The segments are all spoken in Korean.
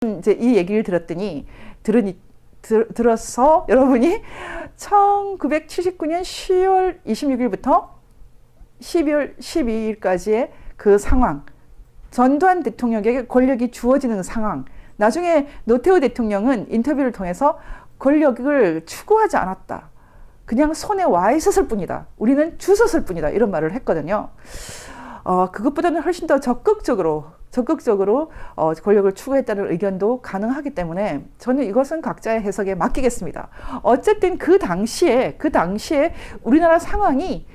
이제 이 얘기를 들어서 여러분이 1979년 10월 26일부터 12월 12일까지의 그 상황, 전두환 대통령에게 권력이 주어지는 상황, 나중에 노태우 대통령은 인터뷰를 통해서 권력을 추구하지 않았다. 그냥 손에 와 있었을 뿐이다. 우리는 주웠을 뿐이다. 이런 말을 했거든요. 그것보다는 훨씬 더 적극적으로 권력을 추구했다는 의견도 가능하기 때문에 저는 이것은 각자의 해석에 맡기겠습니다. 어쨌든 그 당시에 우리나라 상황이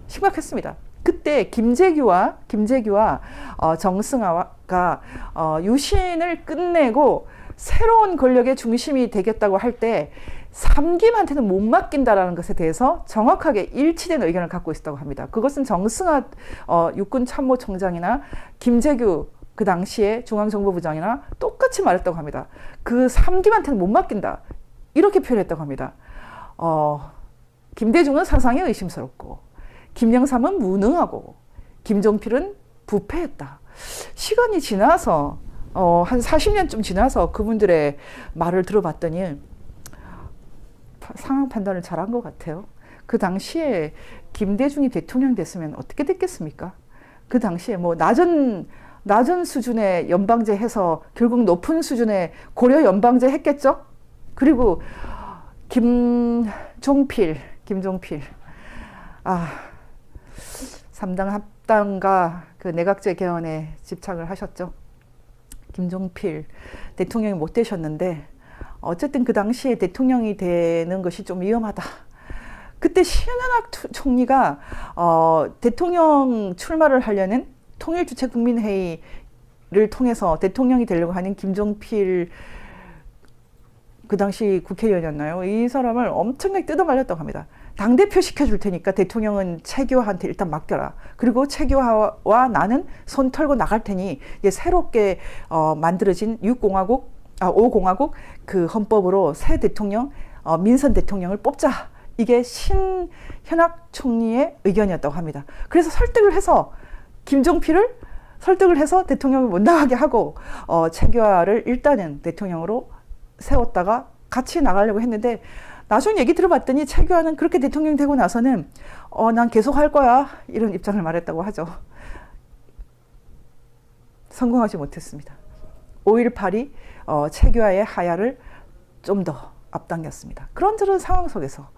심각했습니다. 그때 김재규와 정승화가 유신을 끝내고 새로운 권력의 중심이 되겠다고 할 때 3김한테는 못 맡긴다라는 것에 대해서 정확하게 일치된 의견을 갖고 있었다고 합니다. 그것은 정승화 육군참모총장이나 김재규 그 당시에 중앙정보부장이나 똑같이 말했다고 합니다. 그 3김한테는 못 맡긴다. 이렇게 표현했다고 합니다. 김대중은 사상이 의심스럽고 김영삼은 무능하고 김종필은 부패했다. 시간이 지나서 한 40년쯤 지나서 그분들의 말을 들어봤더니 상황 판단을 잘한 것 같아요. 그 당시에 김대중이 대통령 됐으면 어떻게 됐겠습니까? 그 당시에 뭐 낮은 수준의 연방제 해서 결국 높은 수준의 고려 연방제 했겠죠? 그리고 김종필 3당 합당과 그 내각제 개헌에 집착을 하셨죠. 김종필 대통령이 못 되셨는데 어쨌든 그 당시에 대통령이 되는 것이 좀 위험하다. 그때 신현악 총리가 대통령 출마를 하려는 통일주체국민회의를 통해서 대통령이 되려고 하는 김종필 그 당시 국회의원이었나요? 이 사람을 엄청나게 뜯어말렸다고 합니다. 당대표 시켜줄 테니까 대통령은 최규하한테 일단 맡겨라. 그리고 최규하와 나는 손 털고 나갈 테니 이제 새롭게 만들어진 5공화국 그 헌법으로 새 대통령, 민선 대통령을 뽑자. 이게 신현악 총리의 의견이었다고 합니다. 그래서 김종필을 설득을 해서 대통령을 못 나가게 하고 최규하를 일단은 대통령으로 세웠다가 같이 나가려고 했는데 나중에 얘기 들어봤더니 최규하는 그렇게 대통령 되고 나서는 난 계속 할 거야 이런 입장을 말했다고 하죠. 성공하지 못했습니다. 5.18이 최규하의 하야를 좀 더 앞당겼습니다. 그런 상황 속에서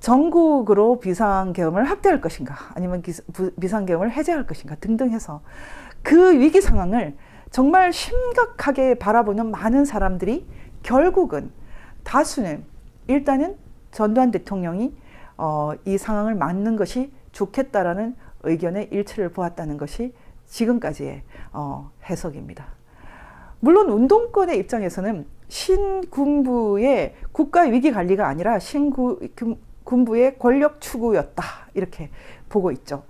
전국으로 비상계엄을 확대할 것인가 아니면 비상계엄을 해제할 것인가 등등 해서 그 위기 상황을 정말 심각하게 바라보는 많은 사람들이 결국은 다수는 일단은 전두환 대통령이 이 상황을 막는 것이 좋겠다라는 의견의 일치를 보았다는 것이 지금까지의 해석입니다. 물론 운동권의 입장에서는 신군부의 국가 위기 관리가 아니라 신군부의 권력 추구였다 이렇게 보고 있죠.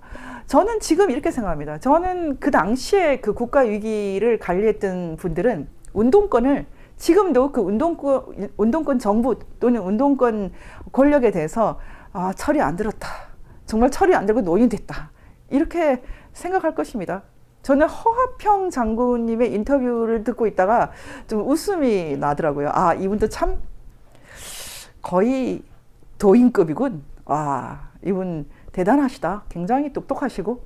저는 지금 이렇게 생각합니다. 저는 그 당시에 그 국가 위기를 관리했던 분들은 운동권을 지금도 그 운동권 정부 또는 운동권 권력에 대해서 철이 안 들었다. 정말 철이 안 들고 노인됐다. 이렇게 생각할 것입니다. 저는 허화평 장군님의 인터뷰를 듣고 있다가 좀 웃음이 나더라고요. 이분도 참 거의 도인급이군. 이분 대단하시다. 굉장히 똑똑하시고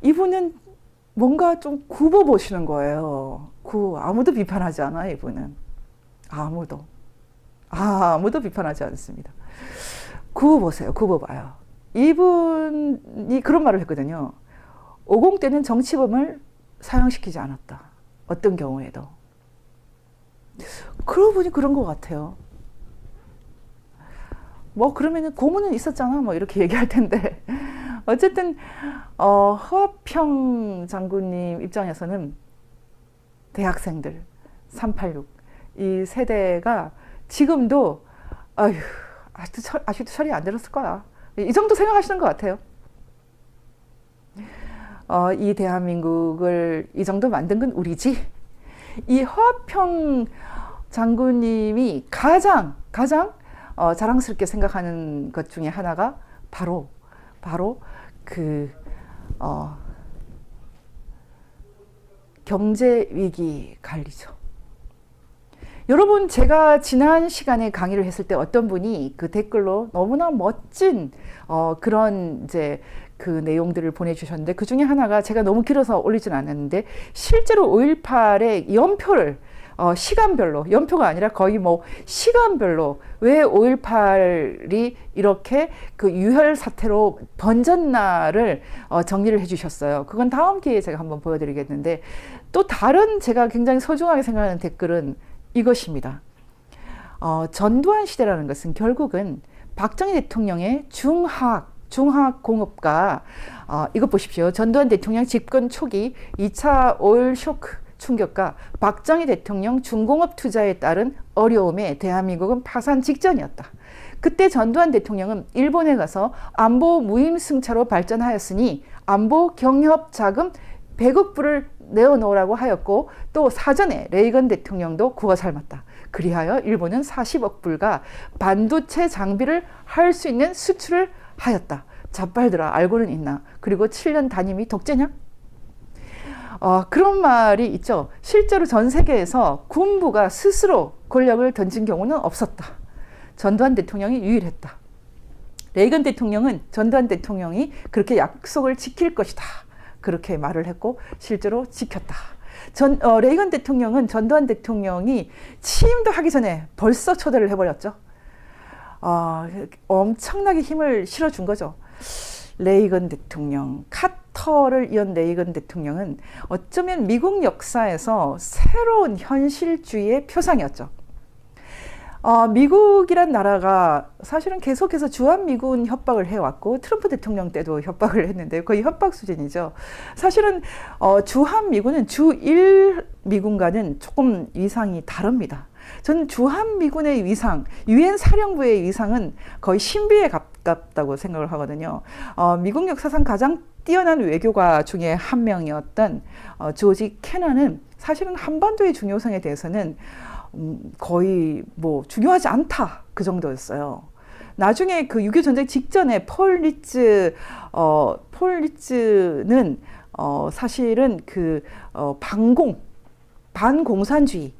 이분은 뭔가 좀 굽어보시는 거예요. 아무도 비판하지 않아 이분은. 아무도 비판하지 않습니다. 굽어보세요. 굽어봐요. 이분이 그런 말을 했거든요. 50 때는 정치범을 사형시키지 않았다. 어떤 경우에도. 그러고 보니 그런 것 같아요. 그러면은 고문은 있었잖아. 이렇게 얘기할 텐데. 어쨌든, 허화평 장군님 입장에서는 대학생들, 386, 이 세대가 지금도, 아직도 철이 안 들었을 거야. 이 정도 생각하시는 것 같아요. 이 대한민국을 이 정도 만든 건 우리지. 이 허화평 장군님이 가장 자랑스럽게 생각하는 것 중에 하나가 바로 경제 위기 관리죠. 여러분, 제가 지난 시간에 강의를 했을 때 어떤 분이 그 댓글로 너무나 멋진 그런 이제 그 내용들을 보내주셨는데, 그 중에 하나가 제가 너무 길어서 올리진 않았는데, 실제로 5.18의 연표를 시간별로, 연표가 아니라 거의 뭐 시간별로 왜 5.18이 이렇게 그 유혈 사태로 번졌나를 정리를 해주셨어요. 그건 다음 기회에 제가 한번 보여드리겠는데, 또 다른 제가 굉장히 소중하게 생각하는 댓글은 이것입니다. 전두환 시대라는 것은 결국은 박정희 대통령의 중화공업과 이것 보십시오. 전두환 대통령 집권 초기 2차 오일 쇼크 충격과 박정희 대통령 중공업 투자에 따른 어려움에 대한민국은 파산 직전이었다. 그때 전두환 대통령은 일본에 가서 안보 무임승차로 발전하였으니 안보 경협 자금 100억 불을 내어놓으라고 하였고, 또 사전에 레이건 대통령도 구워 삶았다. 그리하여 일본은 40억 불과 반도체 장비를 할 수 있는 수출을 하였다. 자빨들아, 알고는 있나? 그리고 7년 단임이 독재냐? 그런 말이 있죠. 실제로 전 세계에서 군부가 스스로 권력을 던진 경우는 없었다. 전두환 대통령이 유일했다. 레이건 대통령은 전두환 대통령이 그렇게 약속을 지킬 것이다, 그렇게 말을 했고 실제로 지켰다. 레이건 대통령은 전두환 대통령이 취임도 하기 전에 벌써 초대를 해버렸죠. 엄청나게 힘을 실어준 거죠. 레이건 대통령, 카터를 이은 레이건 대통령은 어쩌면 미국 역사에서 새로운 현실주의의 표상이었죠. 미국이란 나라가 사실은 계속해서 주한미군 협박을 해왔고, 트럼프 대통령 때도 협박을 했는데 거의 협박 수준이죠. 사실은 주한미군은 주1미군과는 조금 위상이 다릅니다. 저는 주한미군의 위상, 유엔 사령부의 위상은 거의 신비에 가깝다고 생각을 하거든요. 미국 역사상 가장 뛰어난 외교가 중에 한 명이었던 조지 캐넌은 사실은 한반도의 중요성에 대해서는 거의 뭐 중요하지 않다, 그 정도였어요. 나중에 그 6.25 전쟁 직전에 폴 리츠는 사실은 그 반공산주의,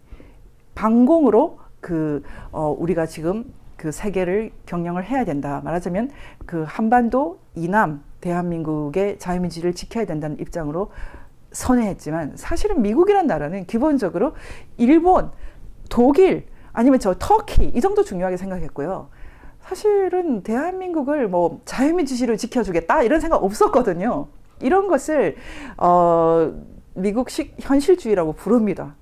반공으로 우리가 지금 그 세계를 경영을 해야 된다. 말하자면 그 한반도 이남 대한민국의 자유민주주의를 지켜야 된다는 입장으로 선회했지만, 사실은 미국이란 나라는 기본적으로 일본, 독일, 아니면 터키, 이 정도 중요하게 생각했고요. 사실은 대한민국을 뭐 자유민주주의를 지켜주겠다 이런 생각 없었거든요. 이런 것을 미국식 현실주의라고 부릅니다.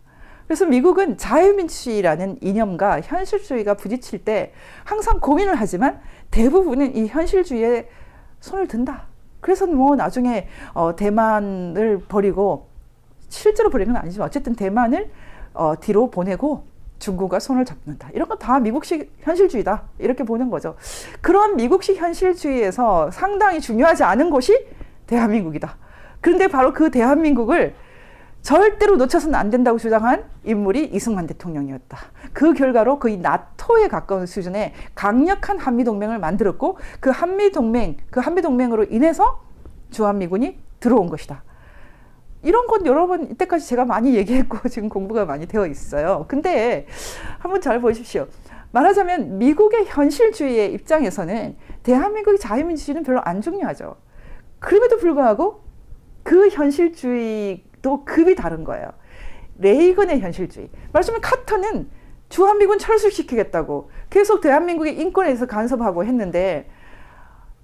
그래서 미국은 자유민주주의라는 이념과 현실주의가 부딪힐 때 항상 고민을 하지만 대부분은 이 현실주의에 손을 든다. 그래서 뭐 나중에 대만을 버리고, 실제로 버리는 건 아니지만 어쨌든 대만을 뒤로 보내고 중국과 손을 잡는다. 이런 거 다 미국식 현실주의다, 이렇게 보는 거죠. 그런 미국식 현실주의에서 상당히 중요하지 않은 곳이 대한민국이다. 그런데 바로 그 대한민국을 절대로 놓쳐서는 안 된다고 주장한 인물이 이승만 대통령이었다. 그 결과로 거의 나토에 가까운 수준의 강력한 한미동맹을 만들었고, 그 한미동맹으로 인해서 주한미군이 들어온 것이다. 이런 건 여러분 이때까지 제가 많이 얘기했고 지금 공부가 많이 되어 있어요. 근데 한번 잘 보십시오. 말하자면 미국의 현실주의의 입장에서는 대한민국의 자유민주주의는 별로 안 중요하죠. 그럼에도 불구하고 그 현실주의도 급이 다른 거예요. 레이건의 현실주의. 말하자면 카터는 주한미군 철수시키겠다고 계속 대한민국의 인권에 대해서 간섭하고 했는데,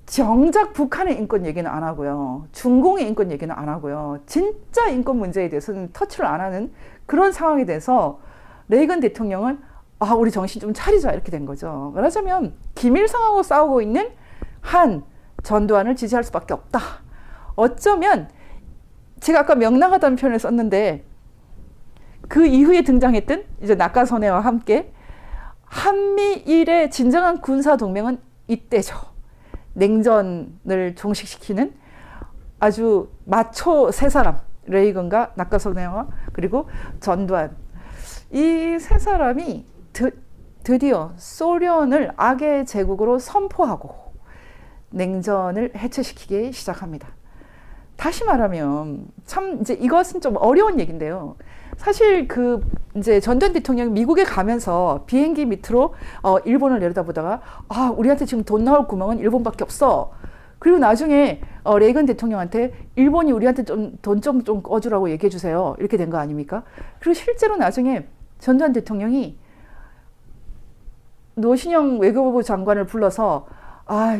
정작 북한의 인권 얘기는 안 하고요. 중공의 인권 얘기는 안 하고요. 진짜 인권 문제에 대해서는 터치를 안 하는 그런 상황에 대해서 레이건 대통령은 우리 정신 좀 차리자, 이렇게 된 거죠. 말하자면 김일성하고 싸우고 있는 전두환을 지지할 수밖에 없다. 어쩌면 제가 아까 명랑하다는 표현을 썼는데, 그 이후에 등장했던 이제 낙하선회와 함께 한미일의 진정한 군사 동맹은 이때죠. 냉전을 종식시키는 아주 마초 세 사람, 레이건과 낙하선회와 그리고 전두환, 이 세 사람이 드디어 소련을 악의 제국으로 선포하고 냉전을 해체시키기 시작합니다. 다시 말하면 참 이제 이것은 좀 어려운 얘기인데요. 사실 그 이제 전두환 대통령이 미국에 가면서 비행기 밑으로 일본을 내려다보다가 우리한테 지금 돈 나올 구멍은 일본밖에 없어. 그리고 나중에 레이건 대통령한테 일본이 우리한테 좀 돈 좀 꺼주라고 얘기해 주세요. 이렇게 된 거 아닙니까? 그리고 실제로 나중에 전두환 대통령이 노신영 외교부 장관을 불러서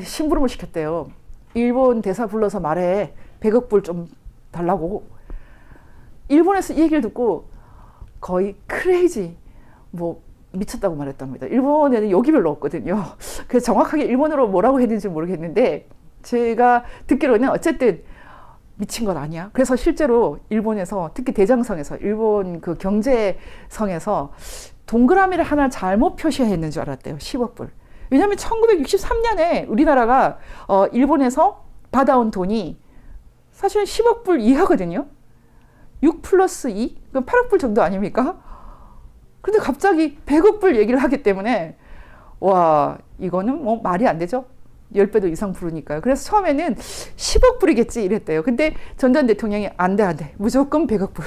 심부름을 시켰대요. 일본 대사 불러서 말해. 100억 불 좀 달라고. 일본에서 이 얘기를 듣고 거의 크레이지, 미쳤다고 말했답니다. 일본에는 여기 별로 없거든요. 그래서 정확하게 일본어로 뭐라고 했는지 모르겠는데 제가 듣기로는 어쨌든 미친 건 아니야. 그래서 실제로 일본에서 특히 대장성에서 일본 그 경제성에서 동그라미를 하나 잘못 표시했는 줄 알았대요. 10억 불. 왜냐하면 1963년에 우리나라가 일본에서 받아온 돈이 사실은 10억 불 이하거든요. 6 플러스 2? 그럼 8억 불 정도 아닙니까? 근데 갑자기 100억 불 얘기를 하기 때문에 와, 이거는 뭐 말이 안 되죠. 10배도 이상 부르니까요. 그래서 처음에는 10억 불이겠지 이랬대요. 근데 전두환 대통령이 안 돼. 무조건 100억 불.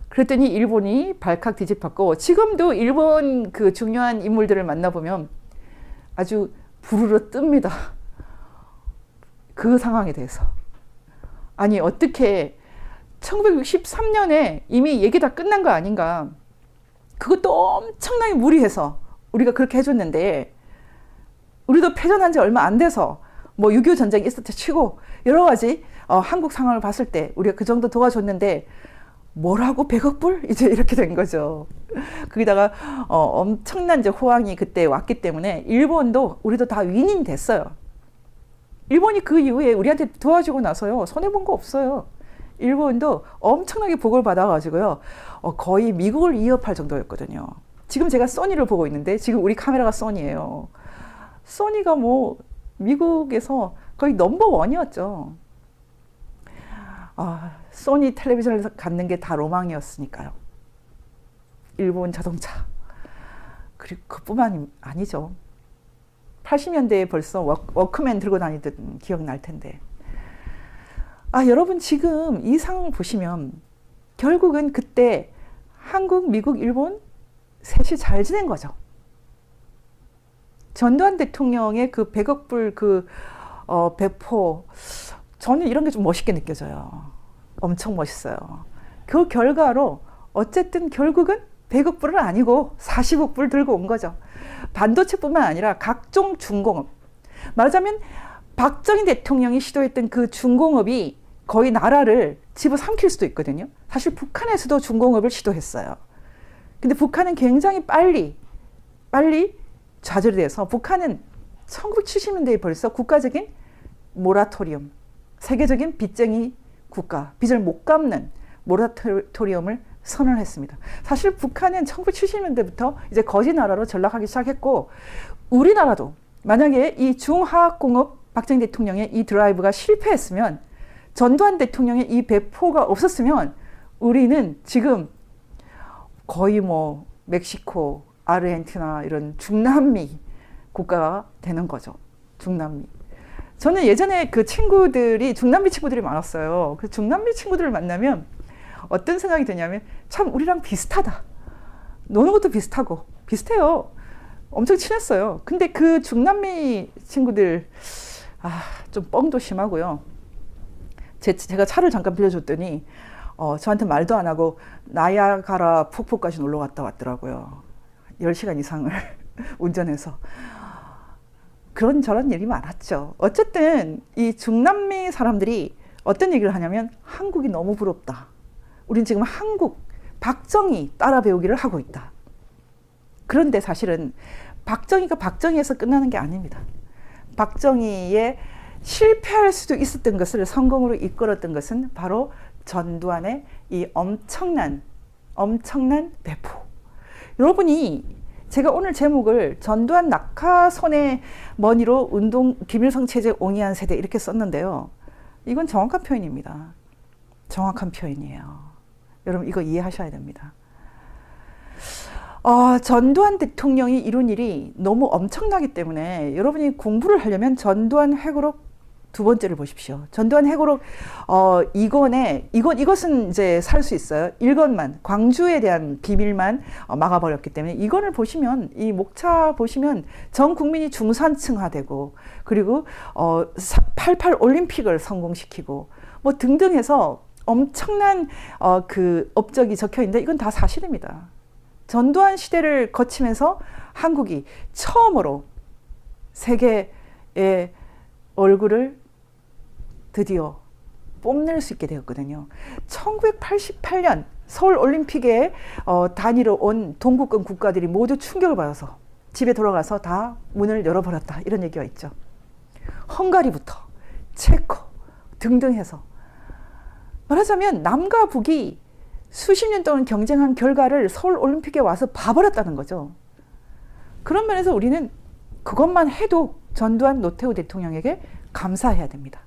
그랬더니 일본이 발칵 뒤집혔고 지금도 일본 그 중요한 인물들을 만나보면 아주 부르르 뜹니다. 그 상황에 대해서. 아니 어떻게 1963년에 이미 얘기 다 끝난 거 아닌가. 그것도 엄청나게 무리해서 우리가 그렇게 해줬는데 우리도 패전한 지 얼마 안 돼서 6.25 전쟁이 있었다 치고 여러 가지 한국 상황을 봤을 때 우리가 그 정도 도와줬는데 뭐라고 100억 불? 이제 이렇게 된 거죠. 거기다가 엄청난 이제 호황이 그때 왔기 때문에 일본도 우리도 다 윈윈 됐어요. 일본이 그 이후에 우리한테 도와주고 나서요. 손해본 거 없어요. 일본도 엄청나게 복을 받아가지고요. 거의 미국을 위협할 정도였거든요. 지금 제가 소니를 보고 있는데 지금 우리 카메라가 소니예요. 소니가 미국에서 거의 넘버원이었죠. 소니 텔레비전을 갖는 게 다 로망이었으니까요. 일본 자동차. 그리고 그뿐만이 아니죠. 80년대에 벌써 워크맨 들고 다니던 기억날 텐데. 여러분 지금 이 상황을 보시면 결국은 그때 한국, 미국, 일본 셋이 잘 지낸 거죠. 전두환 대통령의 그 100억 불 배포, 저는 이런 게 좀 멋있게 느껴져요. 엄청 멋있어요. 그 결과로 어쨌든 결국은 100억 불은 아니고 40억 불 들고 온 거죠. 반도체뿐만 아니라 각종 중공업. 말하자면 박정희 대통령이 시도했던 그 중공업이 거의 나라를 집어삼킬 수도 있거든요. 사실 북한에서도 중공업을 시도했어요. 근데 북한은 굉장히 빨리 좌절이 돼서 북한은 1970년대에 벌써 국가적인 모라토리엄, 세계적인 빚쟁이 국가, 빚을 못 갚는 모라토리엄을 선언했습니다. 사실 북한은 1970년대부터 이제 거지 나라로 전락하기 시작했고 우리나라도 만약에 이 중화학공업 박정희 대통령의 이 드라이브가 실패했으면 전두환 대통령의 이 배포가 없었으면 우리는 지금 거의 멕시코, 아르헨티나 이런 중남미 국가가 되는 거죠. 중남미. 저는 예전에 그 친구들이 중남미 친구들이 많았어요. 그 중남미 친구들을 만나면 어떤 생각이 드냐면 참 우리랑 비슷하다. 노는 것도 비슷하고 비슷해요. 엄청 친했어요. 근데 그 중남미 친구들 좀 뻥도 심하고요. 제가 차를 잠깐 빌려줬더니 저한테 말도 안 하고 나야가라 폭포까지 놀러 갔다 왔더라고요. 10시간 이상을 운전해서. 그런저런 일이 많았죠. 어쨌든 이 중남미 사람들이 어떤 얘기를 하냐면 한국이 너무 부럽다. 우린 지금 한국, 박정희 따라 배우기를 하고 있다. 그런데 사실은 박정희가 박정희에서 끝나는 게 아닙니다. 박정희의 실패할 수도 있었던 것을 성공으로 이끌었던 것은 바로 전두환의 이 엄청난 배포. 여러분이 제가 오늘 제목을 전두환 낙하손의 머니로 운동 김일성 체제 옹이한 세대 이렇게 썼는데요. 이건 정확한 표현입니다. 정확한 표현이에요. 여러분 이거 이해하셔야 됩니다. 전두환 대통령이 이룬 일이 너무 엄청나기 때문에 여러분이 공부를 하려면 전두환 회고록 두 번째를 보십시오. 전두환 해고록 2권에 이것은 이제 살 수 있어요. 1권만 광주에 대한 비밀만 막아버렸기 때문에 2권을 보시면 이 목차 보시면 전 국민이 중산층화되고 그리고 88 올림픽을 성공시키고 뭐 등등 해서 엄청난 그 업적이 적혀 있는데 이건 다 사실입니다. 전두환 시대를 거치면서 한국이 처음으로 세계의 얼굴을 드디어 뽐낼 수 있게 되었거든요. 1988년 서울올림픽에 단위로 온 동구권 국가들이 모두 충격을 받아서 집에 돌아가서 다 문을 열어버렸다. 이런 얘기가 있죠. 헝가리부터 체코 등등 해서 말하자면 남과 북이 수십 년 동안 경쟁한 결과를 서울올림픽에 와서 봐버렸다는 거죠. 그런 면에서 우리는 그것만 해도 전두환 노태우 대통령에게 감사해야 됩니다.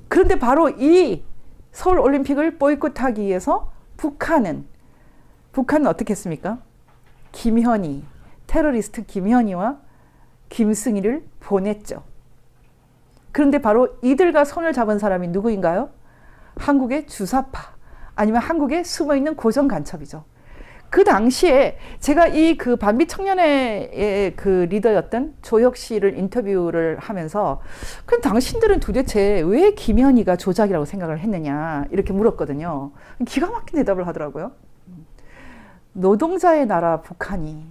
그런데 바로 이 서울올림픽을 보이콧하기 위해서 북한은 어떻게 했습니까? 김현희, 테러리스트 김현희와 김승희를 보냈죠. 그런데 바로 이들과 손을 잡은 사람이 누구인가요? 한국의 주사파 아니면 한국에 숨어있는 고정간첩이죠. 그 당시에 제가 이 그 반미 청년회의 그 리더였던 조혁 씨를 인터뷰를 하면서 그럼 당신들은 도대체 왜 김현희가 조작이라고 생각을 했느냐 이렇게 물었거든요. 기가 막힌 대답을 하더라고요. 노동자의 나라 북한이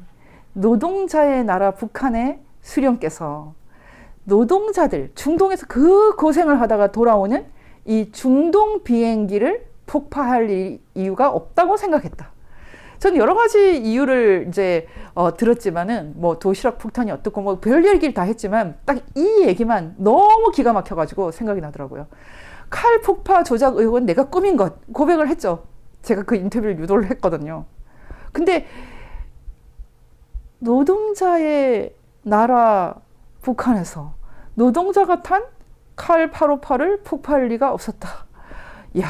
노동자의 나라 북한의 수령께서 노동자들 중동에서 그 고생을 하다가 돌아오는 이 중동 비행기를 폭파할 이유가 없다고 생각했다. 저는 여러 가지 이유를 이제 들었지만은 뭐 도시락 폭탄이 어떻고 뭐 별 얘기를 다 했지만 딱 이 얘기만 너무 기가 막혀가지고 생각이 나더라고요. 칼 폭파 조작 의혹은 내가 꾸민 것 고백을 했죠. 제가 그 인터뷰를 유도를 했거든요. 근데 노동자의 나라 북한에서 노동자가 탄 칼 858을 폭파할 리가 없었다. 이야,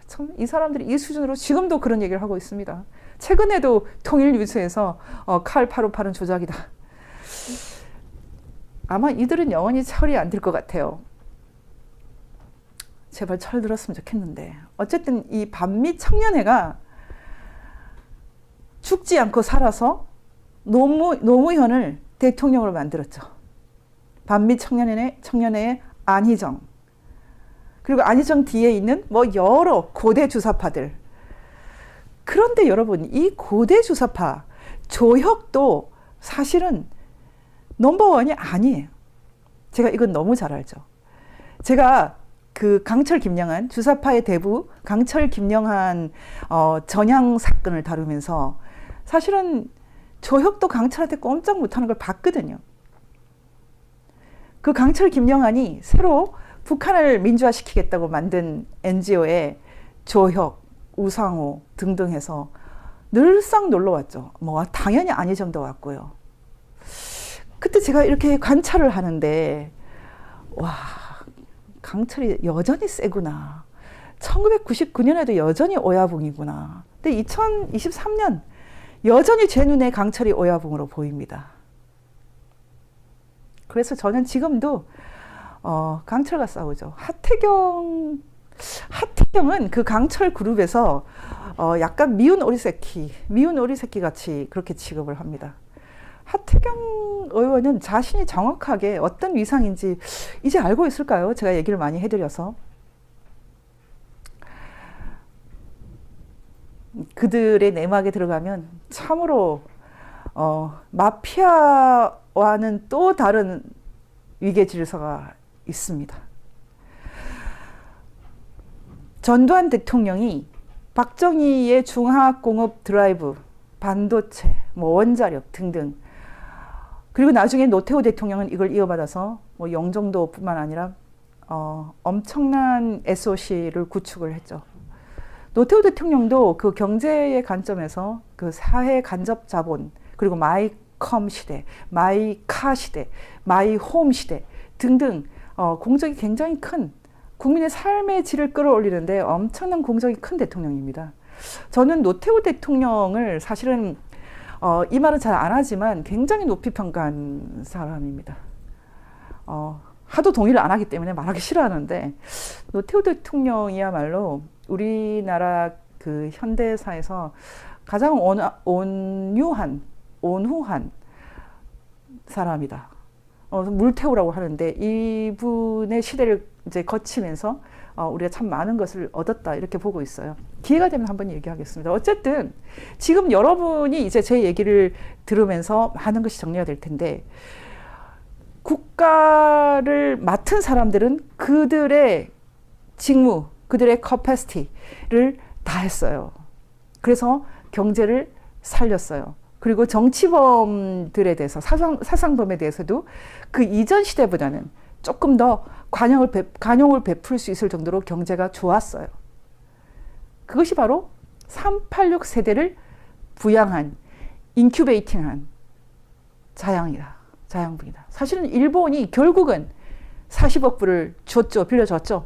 참 이 사람들이 이 수준으로 지금도 그런 얘기를 하고 있습니다. 최근에도 통일뉴스에서 칼 858은 조작이다. 아마 이들은 영원히 철이 안 들 것 같아요. 제발 철 들었으면 좋겠는데. 어쨌든 이 반미 청년회가 죽지 않고 살아서 노무현을 대통령으로 만들었죠. 반미 청년회의 안희정, 그리고 안희정 뒤에 있는 뭐 여러 고대 주사파들. 그런데 여러분, 이 고대 주사파 조혁도 사실은 넘버원이 아니에요. 제가 이건 너무 잘 알죠. 제가 그 강철 김영한 주사파의 대부 강철 김영한 전향 사건을 다루면서 사실은 조혁도 강철한테 꼼짝 못하는 걸 봤거든요. 그 강철 김영한이 새로 북한을 민주화시키겠다고 만든 NGO에 조혁, 우상호 등등 해서 늘상 놀러 왔죠. 뭐 당연히 안희정도 왔고요. 그때 제가 이렇게 관찰을 하는데 와, 강철이 여전히 세구나. 1999년에도 여전히 오야붕이구나. 근데 2023년 여전히 제 눈에 강철이 오야붕으로 보입니다. 그래서 저는 지금도 강철과 싸우죠. 하태경은 그 강철 그룹에서 약간 미운 오리새끼 같이 그렇게 취급을 합니다. 하태경 의원은 자신이 정확하게 어떤 위상인지 이제 알고 있을까요? 제가 얘기를 많이 해드려서. 그들의 내막에 들어가면 참으로 마피아와는 또 다른 위계 질서가 있습니다. 전두환 대통령이 박정희의 중화학공업 드라이브, 반도체, 뭐 원자력 등등, 그리고 나중에 노태우 대통령은 이걸 이어받아서 뭐 영종도뿐만 아니라 엄청난 SOC를 구축을 했죠. 노태우 대통령도 그 경제의 관점에서 그 사회 간접 자본, 그리고 마이컴 시대, 마이카 시대, 마이홈 시대 등등 공적이 굉장히 큰, 국민의 삶의 질을 끌어올리는데 엄청난 공적이 큰 대통령입니다. 저는 노태우 대통령을 사실은 이 말은 잘 안 하지만 굉장히 높이 평가한 사람입니다. 하도 동의를 안 하기 때문에 말하기 싫어하는데, 노태우 대통령이야말로 우리나라 그 현대사에서 가장 온유한 사람이다. 물태우라고 하는데, 이분의 시대를 이제 거치면서 우리가 참 많은 것을 얻었다, 이렇게 보고 있어요. 기회가 되면 한번 얘기하겠습니다. 어쨌든 지금 여러분이 이제 제 얘기를 들으면서 많은 것이 정리가 될 텐데, 국가를 맡은 사람들은 그들의 직무, 그들의 커패시티를 다 했어요. 그래서 경제를 살렸어요. 그리고 정치범들에 대해서, 사상범에 대해서도 그 이전 시대보다는 조금 더 관용을 베풀 수 있을 정도로 경제가 좋았어요. 그것이 바로 386 세대를 부양한, 인큐베이팅한 자양분이다. 사실은 일본이 결국은 40억 불을 빌려줬죠.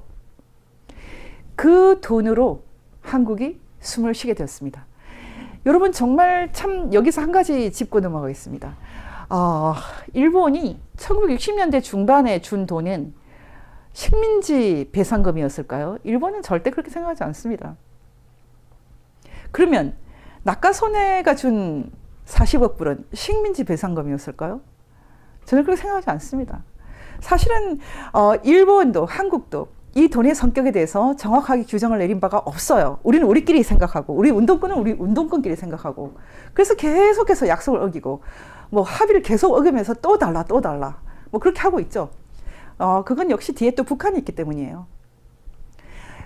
그 돈으로 한국이 숨을 쉬게 되었습니다. 여러분, 정말 참 여기서 한 가지 짚고 넘어가겠습니다. 일본이 1960년대 중반에 준 돈은 식민지 배상금이었을까요? 일본은 절대 그렇게 생각하지 않습니다. 그러면 낙가소네가 준 40억 불은 식민지 배상금이었을까요? 저는 그렇게 생각하지 않습니다. 사실은 일본도 한국도 이 돈의 성격에 대해서 정확하게 규정을 내린 바가 없어요. 우리는 우리끼리 생각하고, 우리 운동권은 우리 운동권끼리 생각하고, 그래서 계속해서 약속을 어기고, 뭐 합의를 계속 어기면서 또 달라 뭐 그렇게 하고 있죠. 그건 역시 뒤에 또 북한이 있기 때문이에요.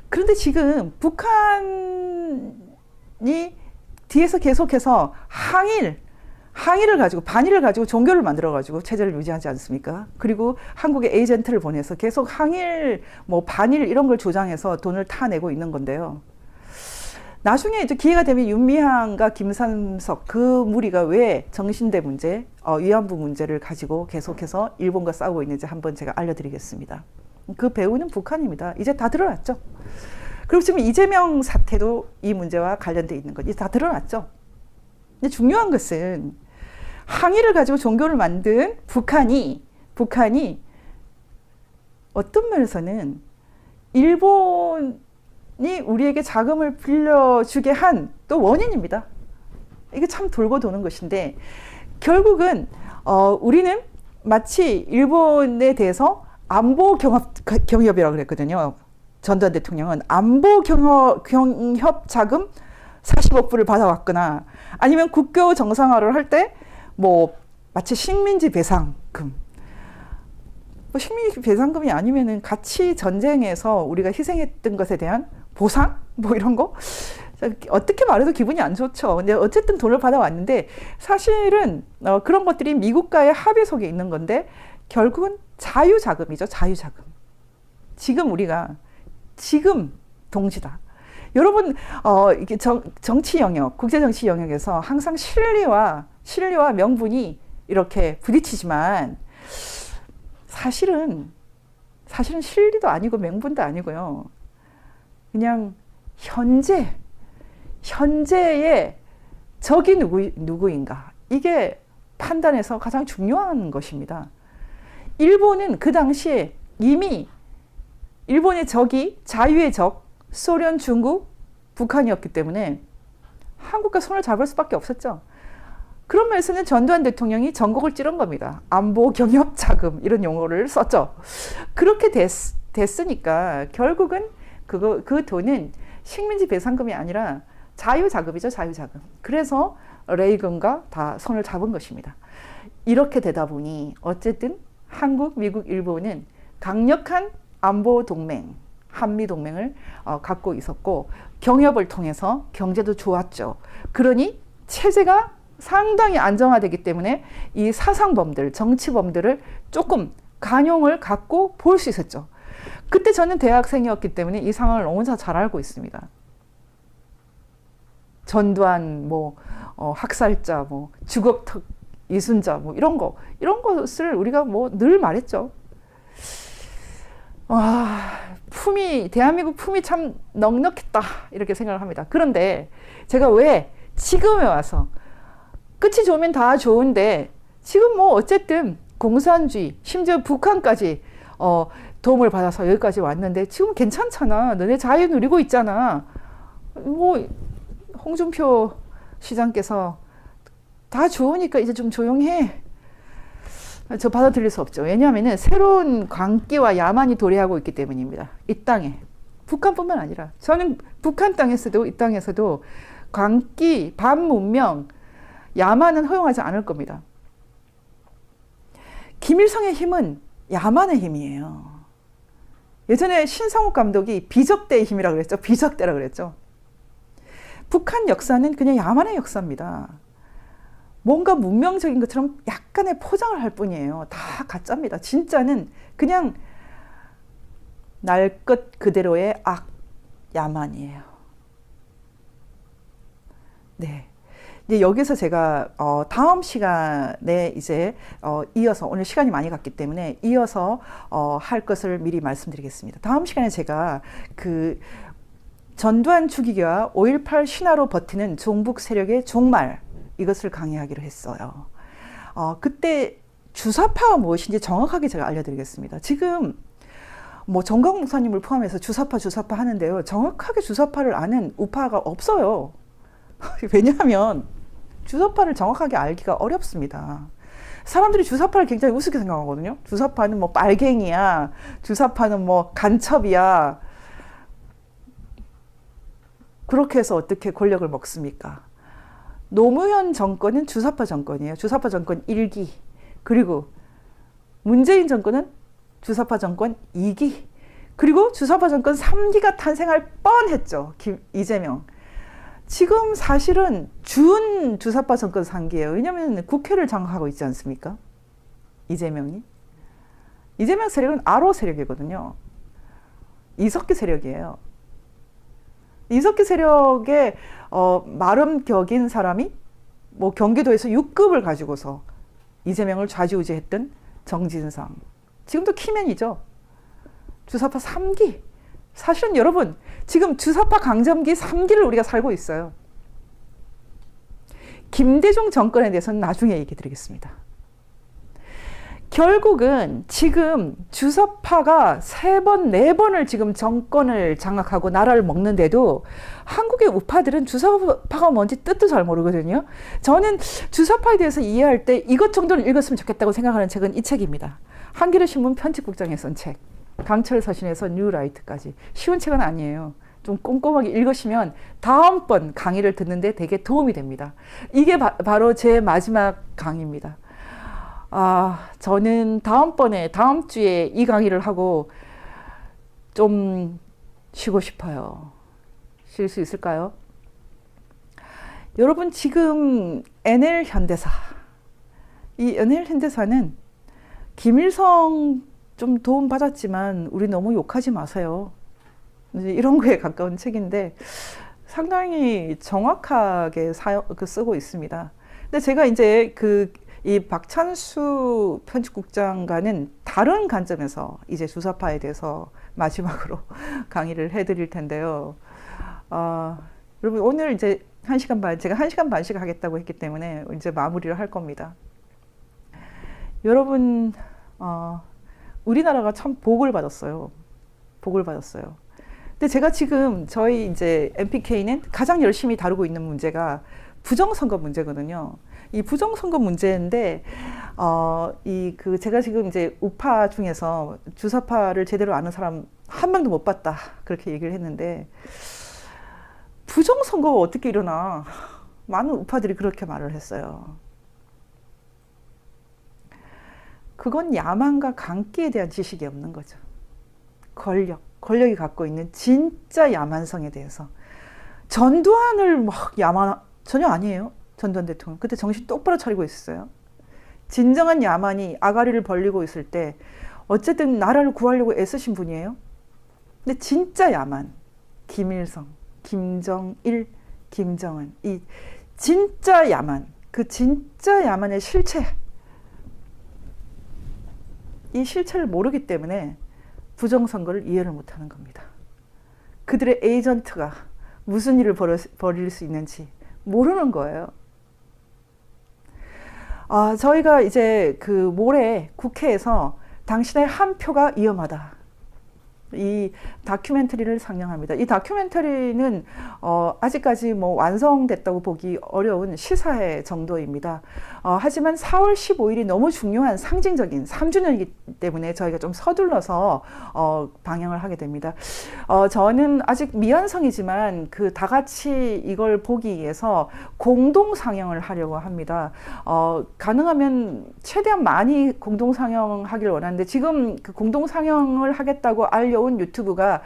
그런데 지금 북한이 뒤에서 계속해서 항일을 가지고, 반일을 가지고 종교를 만들어가지고 체제를 유지하지 않습니까? 그리고 한국에 에이전트를 보내서 계속 항일, 뭐 반일 이런 걸 조장해서 돈을 타내고 있는 건데요. 나중에 이제 기회가 되면 윤미향과 김삼석 그 무리가 왜 정신대 문제, 위안부 문제를 가지고 계속해서 일본과 싸우고 있는지 한번 제가 알려드리겠습니다. 그 배후는 북한입니다. 이제 다 드러났죠. 그리고 지금 이재명 사태도 이 문제와 관련돼 있는 것, 이제 다 드러났죠. 근데 중요한 것은 항일을 가지고 종교를 만든 북한이 어떤 면에서는 일본이 우리에게 자금을 빌려주게 한 또 원인입니다. 이게 참 돌고 도는 것인데, 결국은 우리는 마치 일본에 대해서 안보 경협이라고 그랬거든요. 전두환 대통령은 안보 경협 자금 40억 불을 받아왔거나, 아니면 국교 정상화를 할 때 뭐 마치 식민지 배상금, 뭐 식민지 배상금이 아니면은 같이 전쟁에서 우리가 희생했던 것에 대한 보상, 뭐 이런 거 어떻게 말해도 기분이 안 좋죠. 근데 어쨌든 돈을 받아왔는데, 사실은 그런 것들이 미국과의 합의 속에 있는 건데, 결국은 자유자금이죠. 자유자금. 지금 우리가 동지다. 여러분, 이게 정치 영역, 국제정치 영역에서 항상 실리와 명분이 이렇게 부딪히지만, 사실은 실리도 아니고 명분도 아니고요. 그냥 현재의 적이 누구인가, 이게 판단에서 가장 중요한 것입니다. 일본은 그 당시에 이미 일본의 적이, 자유의 적, 소련, 중국, 북한이었기 때문에 한국과 손을 잡을 수밖에 없었죠. 그런 면에서는 전두환 대통령이 전곡을 찌른 겁니다. 안보 경협 자금, 이런 용어를 썼죠. 그렇게 됐으니까 결국은 그 돈은 식민지 배상금이 아니라 자유자금이죠. 자유자금. 그래서 레이건과 다 손을 잡은 것입니다. 이렇게 되다 보니 어쨌든 한국, 미국, 일본은 강력한 안보 동맹, 한미 동맹을 갖고 있었고, 경협을 통해서 경제도 좋았죠. 그러니 체제가 상당히 안정화되기 때문에 이 사상범들, 정치범들을 조금 관용을 갖고 볼 수 있었죠. 그때 저는 대학생이었기 때문에 이 상황을 너무나 잘 알고 있습니다. 전두환, 학살자, 주걱턱 이순자, 이런 것을 우리가 늘 말했죠. 와, 대한민국 품이 참 넉넉했다, 이렇게 생각을 합니다. 그런데 제가 왜 지금에 와서, 끝이 좋으면 다 좋은데, 지금 어쨌든 공산주의, 심지어 북한까지 도움을 받아서 여기까지 왔는데 지금 괜찮잖아. 너네 자유 누리고 있잖아. 뭐 홍준표 시장께서 다 좋으니까 이제 좀 조용해. 저 받아들일 수 없죠. 왜냐하면 새로운 광기와 야만이 도래하고 있기 때문입니다. 이 땅에. 북한뿐만 아니라 저는 북한 땅에서도 이 땅에서도 광기, 반문명, 야만은 허용하지 않을 겁니다. 김일성의 힘은 야만의 힘이에요. 예전에 신성욱 감독이 비적대의 힘이라고 그랬죠. 비적대라고 그랬죠. 북한 역사는 그냥 야만의 역사입니다. 뭔가 문명적인 것처럼 약간의 포장을 할 뿐이에요. 다 가짜입니다. 진짜는 그냥 날 것 그대로의 악, 야만이에요. 네. 이제 여기서 제가 다음 시간에 이제 이어서 오늘 시간이 많이 갔기 때문에 이어서 할 것을 미리 말씀드리겠습니다. 다음 시간에 제가 그 전두환 죽이기와 5.18 신화로 버티는 종북 세력의 종말 이것을 강의하기로 했어요. 그때 주사파가 무엇인지 정확하게 제가 알려드리겠습니다. 지금 뭐 정광 목사님을 포함해서 주사파 하는데요. 정확하게 주사파를 아는 우파가 없어요. 왜냐하면 주사파를 정확하게 알기가 어렵습니다. 사람들이 주사파를 굉장히 우습게 생각하거든요. 주사파는 뭐 빨갱이야. 주사파는 뭐 간첩이야. 그렇게 해서 어떻게 권력을 먹습니까? 노무현 정권은 주사파 정권이에요. 주사파 정권 1기. 그리고 문재인 정권은 주사파 정권 2기. 그리고 주사파 정권 3기가 탄생할 뻔했죠. 이재명. 지금 사실은 준 주사파 정권 3기예요. 왜냐하면 국회를 장악하고 있지 않습니까? 이재명이. 이재명 세력은 아로 세력이거든요. 이석기 세력이에요. 이석기 세력의 마름 격인 사람이 뭐 경기도에서 6급을 가지고서 이재명을 좌지우지했던 정진상. 지금도 키맨이죠. 주사파 3기. 사실은 여러분 지금 주사파 강점기 3기를 우리가 살고 있어요. 김대중 정권에 대해서는 나중에 얘기 드리겠습니다. 결국은 지금 주사파가 3번, 4번을 지금 정권을 장악하고 나라를 먹는데도 한국의 우파들은 주사파가 뭔지 뜻도 잘 모르거든요. 저는 주사파에 대해서 이해할 때 이것 정도는 읽었으면 좋겠다고 생각하는 책은 이 책입니다. 한겨레 신문 편집국장에 쓴 책. 강철 서신에서 뉴라이트까지. 쉬운 책은 아니에요. 좀 꼼꼼하게 읽으시면 다음번 강의를 듣는데 되게 도움이 됩니다. 이게 바로 제 마지막 강의입니다. 저는 다음 주에 이 강의를 하고 좀 쉬고 싶어요. 쉴 수 있을까요? 여러분 지금 NL 현대사. 이 NL 현대사는 김일성 좀 도움 받았지만 우리 너무 욕하지 마세요. 이런 거에 가까운 책인데 상당히 정확하게 쓰고 있습니다. 근데 제가 이제 이 박찬수 편집국장과는 다른 관점에서 이제 주사파에 대해서 마지막으로 강의를 해드릴 텐데요. 여러분 오늘 이제 1시간 반, 제가 1시간 반씩 하겠다고 했기 때문에 이제 마무리를 할 겁니다. 여러분 우리나라가 참 복을 받았어요. 복을 받았어요. 근데 제가 지금 저희 이제 MPK는 가장 열심히 다루고 있는 문제가 부정선거 문제거든요. 이 부정선거 문제인데, 제가 지금 이제 우파 중에서 주사파를 제대로 아는 사람 한 명도 못 봤다. 그렇게 얘기를 했는데, 부정선거가 어떻게 일어나? 많은 우파들이 그렇게 말을 했어요. 그건 야만과 강기에 대한 지식이 없는 거죠. 권력이 갖고 있는 진짜 야만성에 대해서. 전두환을 막 전혀 아니에요. 전두환 대통령. 그때 정신 똑바로 차리고 있었어요. 진정한 야만이 아가리를 벌리고 있을 때 어쨌든 나라를 구하려고 애쓰신 분이에요. 근데 진짜 야만. 김일성, 김정일, 김정은. 이 진짜 야만. 그 진짜 야만의 실체. 이 실체를 모르기 때문에 부정선거를 이해를 못하는 겁니다. 그들의 에이전트가 무슨 일을 벌일 수 있는지 모르는 거예요. 저희가 이제 모레 국회에서 당신의 한 표가 위험하다. 이 다큐멘터리를 상영합니다. 이 다큐멘터리는 아직까지 뭐 완성됐다고 보기 어려운 시사회 정도입니다. 하지만 4월 15일이 너무 중요한 상징적인 3주년이기 때문에 저희가 좀 서둘러서 방영을 하게 됩니다. 저는 아직 미완성이지만 그 다 같이 이걸 보기 위해서 공동 상영을 하려고 합니다. 가능하면 최대한 많이 공동 상영하길 원하는데 지금 그 공동 상영을 하겠다고 알려온 유튜브가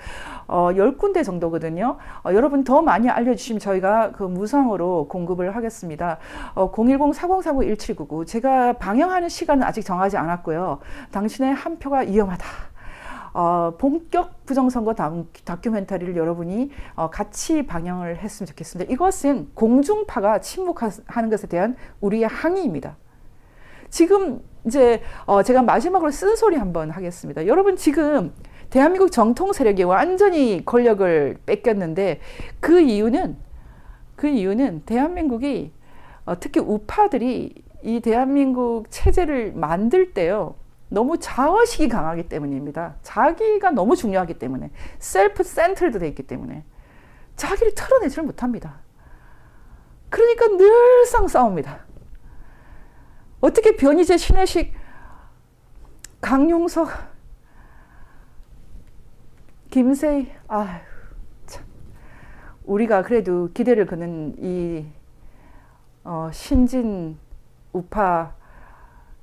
10군데 정도거든요. 여러분 더 많이 알려주시면 저희가 그 무상으로 공급을 하겠습니다. 010-4049-1799 제가 방영하는 시간은 아직 정하지 않았고요. 당신의 한 표가 위험하다. 본격 부정선거 다큐멘터리를 여러분이 같이 방영을 했으면 좋겠습니다. 이것은 공중파가 침묵하는 것에 대한 우리의 항의입니다. 지금 이제 제가 마지막으로 쓴소리 한번 하겠습니다. 여러분 지금 대한민국 정통 세력이 완전히 권력을 뺏겼는데 그 이유는 대한민국이 특히 우파들이 이 대한민국 체제를 만들 때요. 너무 자의식이 강하기 때문입니다. 자기가 너무 중요하기 때문에 셀프 센터드 돼 있기 때문에 자기를 털어내지를 못합니다. 그러니까 늘상 싸웁니다. 어떻게 변희재, 신혜식, 강용석, 김세희, 아휴, 참. 우리가 그래도 기대를 거는 이 신진 우파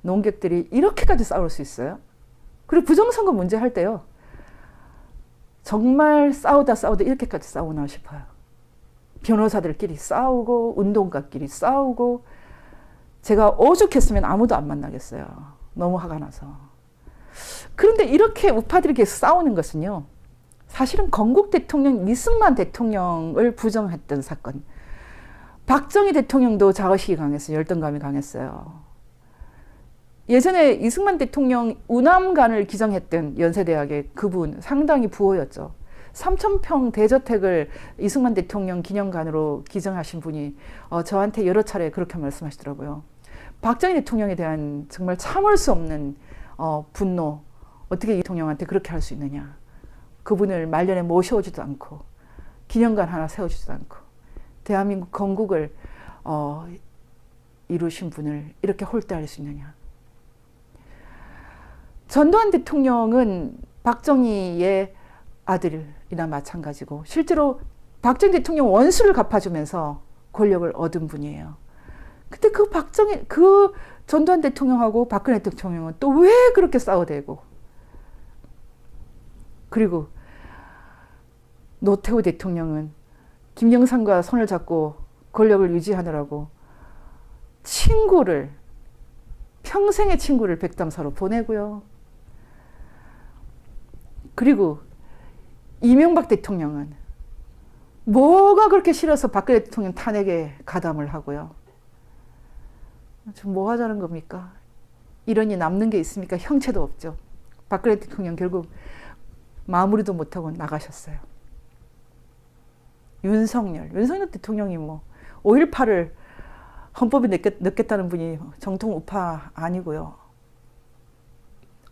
농객들이 이렇게까지 싸울 수 있어요? 그리고 부정선거 문제 할 때요. 정말 싸우다 이렇게까지 싸우나 싶어요. 변호사들끼리 싸우고 운동가끼리 싸우고 제가 오죽했으면 아무도 안 만나겠어요. 너무 화가 나서. 그런데 이렇게 우파들이 계속 싸우는 것은요. 사실은 건국 대통령 이승만 대통령을 부정했던 사건. 박정희 대통령도 자의식이 강했어요. 열등감이 강했어요. 예전에 이승만 대통령 우남관을 기정했던 연세대학의 그분 상당히 부호였죠. 3,000평 대저택을 이승만 대통령 기념관으로 기정하신 분이 저한테 여러 차례 그렇게 말씀하시더라고요. 박정희 대통령에 대한 정말 참을 수 없는 분노. 어떻게 이 대통령한테 그렇게 할 수 있느냐. 그분을 말년에 모셔오지도 않고 기념관 하나 세워주지도 않고 대한민국 건국을 이루신 분을 이렇게 홀대할 수 있느냐. 전두환 대통령은 박정희의 아들이나 마찬가지고 실제로 박정희 대통령 원수를 갚아주면서 권력을 얻은 분이에요. 근데 그 전두환 대통령하고 박근혜 대통령은 또 왜 그렇게 싸워대고 그리고 노태우 대통령은 김영삼과 손을 잡고 권력을 유지하느라고 평생의 친구를 백담사로 보내고요. 그리고 이명박 대통령은 뭐가 그렇게 싫어서 박근혜 대통령 탄핵에 가담을 하고요. 지금 뭐 하자는 겁니까? 이런이 남는 게 있습니까? 형체도 없죠. 박근혜 대통령 결국 마무리도 못하고 나가셨어요. 윤석열 대통령이 뭐 5.18을 헌법에 넣겠다는 분이 정통 우파 아니고요.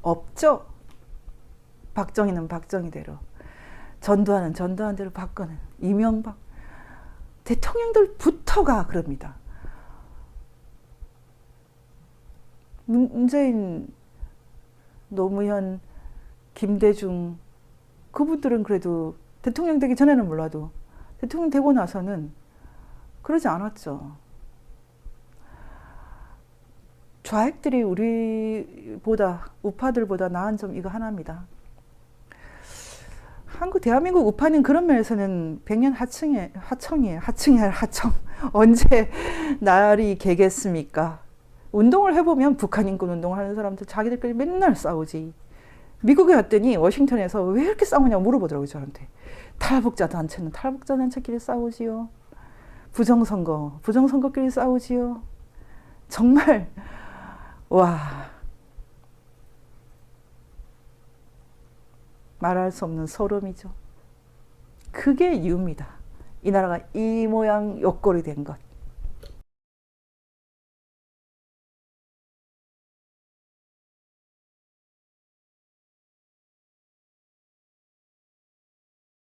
없죠. 박정희는 박정희대로, 전두환은 전두환대로, 박근혜, 이명박 대통령들부터가 그럽니다. 문재인, 노무현, 김대중 그분들은 그래도 대통령 되기 전에는 몰라도 대통령 되고 나서는 그러지 않았죠. 좌익들이 우리보다 우파들보다 나은 점 이거 하나입니다. 대한민국 우파는 그런 면에서는 백년 하청이에요. 하청. 언제 날이 개겠습니까? 운동을 해보면 북한 인권 운동하는 사람들 자기들끼리 맨날 싸우지. 미국에 갔더니 워싱턴에서 왜 이렇게 싸우냐고 물어보더라고요, 저한테. 탈북자 단체는 탈북자 단체끼리 싸우지요. 부정선거끼리 싸우지요. 정말 와, 말할 수 없는 소름이죠. 그게 이유입니다. 이 나라가 이 모양 요꼴이 된 것.